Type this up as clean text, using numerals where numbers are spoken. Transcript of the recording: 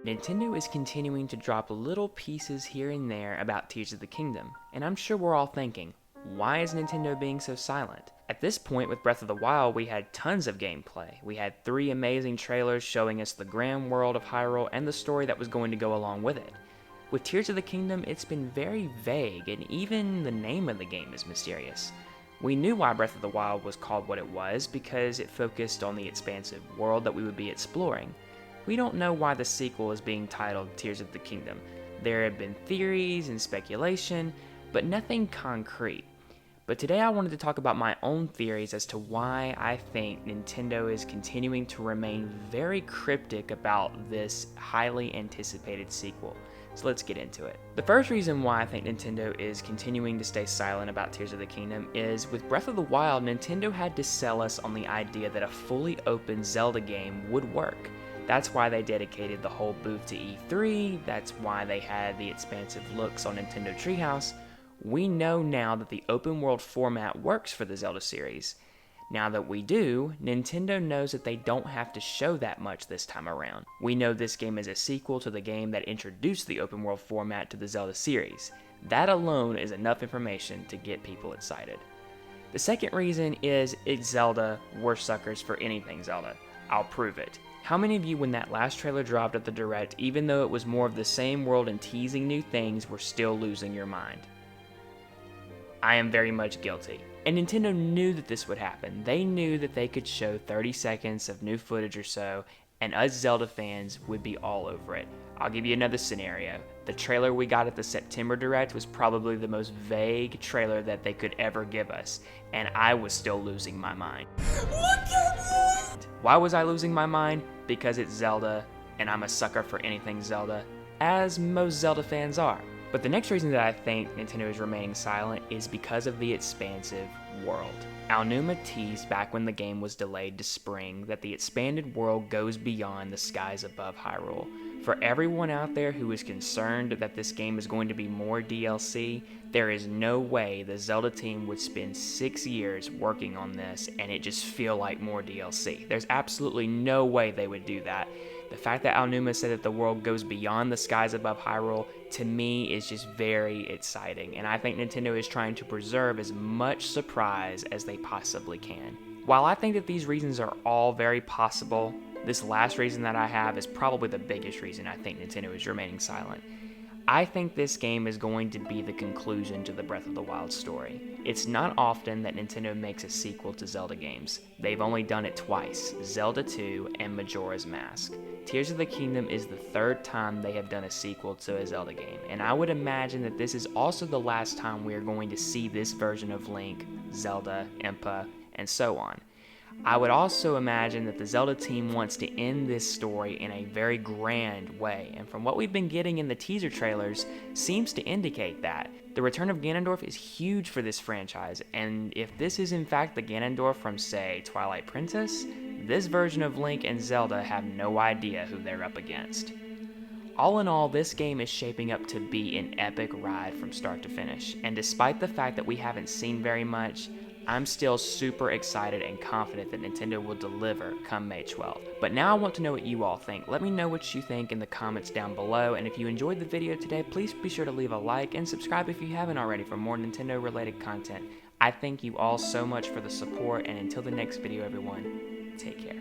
Nintendo is continuing to drop little pieces here and there about Tears of the Kingdom, and I'm sure we're all thinking, why is Nintendo being so silent? At this point with Breath of the Wild, we had tons of gameplay. We had 3 amazing trailers showing us the grand world of Hyrule and the story that was going to go along with it. With Tears of the Kingdom, it's been very vague, and even the name of the game is mysterious. We knew why Breath of the Wild was called what it was because it focused on the expansive world that we would be exploring. We don't know why the sequel is being titled Tears of the Kingdom. There have been theories and speculation, but nothing concrete. But today I wanted to talk about my own theories as to why I think Nintendo is continuing to remain very cryptic about this highly anticipated sequel. So let's get into it. The first reason why I think Nintendo is continuing to stay silent about Tears of the Kingdom is with Breath of the Wild, Nintendo had to sell us on the idea that a fully open Zelda game would work. That's why they dedicated the whole booth to E3, that's why they had the expansive looks on Nintendo Treehouse. We know now that the open world format works for the Zelda series. Now that we do, Nintendo knows that they don't have to show that much this time around. We know this game is a sequel to the game that introduced the open world format to the Zelda series. That alone is enough information to get people excited. The second reason is it's Zelda, we're suckers for anything Zelda. I'll prove it. How many of you, when that last trailer dropped at the Direct, even though it was more of the same world and teasing new things, were still losing your mind? I am very much guilty. And Nintendo knew that this would happen. They knew that they could show 30 seconds of new footage or so, and us Zelda fans would be all over it. I'll give you another scenario. The trailer we got at the September Direct was probably the most vague trailer that they could ever give us, and I was still losing my mind. Look at this! Why was I losing my mind? Because it's Zelda, and I'm a sucker for anything Zelda, as most Zelda fans are. But the next reason that I think Nintendo is remaining silent is because of the expansive world. Aonuma teased back when the game was delayed to spring that the expanded world goes beyond the skies above Hyrule. For everyone out there who is concerned that this game is going to be more DLC, there is no way the Zelda team would spend 6 years working on this and it just feel like more DLC. There's absolutely no way they would do that. The fact that Aonuma said that the world goes beyond the skies above Hyrule, to me, is just very exciting, and I think Nintendo is trying to preserve as much surprise as they possibly can. While I think that these reasons are all very possible, this last reason that I have is probably the biggest reason I think Nintendo is remaining silent. I think this game is going to be the conclusion to the Breath of the Wild story. It's not often that Nintendo makes a sequel to Zelda games. They've only done it twice, Zelda 2 and Majora's Mask. Tears of the Kingdom is the 3rd time they have done a sequel to a Zelda game, and I would imagine that this is also the last time we are going to see this version of Link, Zelda, Impa, and so on. I would also imagine that the Zelda team wants to end this story in a very grand way, and from what we've been getting in the teaser trailers, seems to indicate that. The return of Ganondorf is huge for this franchise, and if this is in fact the Ganondorf from, say, Twilight Princess, this version of Link and Zelda have no idea who they're up against. All in all, this game is shaping up to be an epic ride from start to finish, and despite the fact that we haven't seen very much, I'm still super excited and confident that Nintendo will deliver come May 12th. But now I want to know what you all think. Let me know what you think in the comments down below, and if you enjoyed the video today, please be sure to leave a like and subscribe if you haven't already for more Nintendo related content. I thank you all so much for the support, and until the next video everyone, take care.